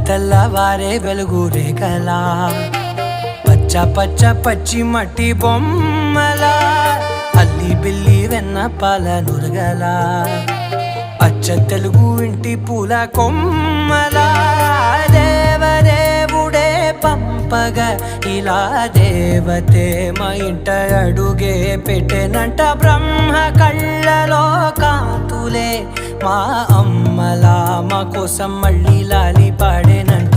తెల్లవారే వెలుగు రేఖలా పచ్చ పచ్చ పచ్చి మట్టి బొమ్మలా అల్లి బిల్లి వెన్న పాల నురగలా అచ్చ తెలుగు ఇంటి పూల కొమ్మలా దేవదేవుడే పంపగా ఇలా దేవతే మా ఇంట అడుగే పెట్టెనంట బ్రహ్మ కళ్ళలో కాంతులే మా అమ్మలా మా కోసం మళ్ళీ లాలి పాడేనంట.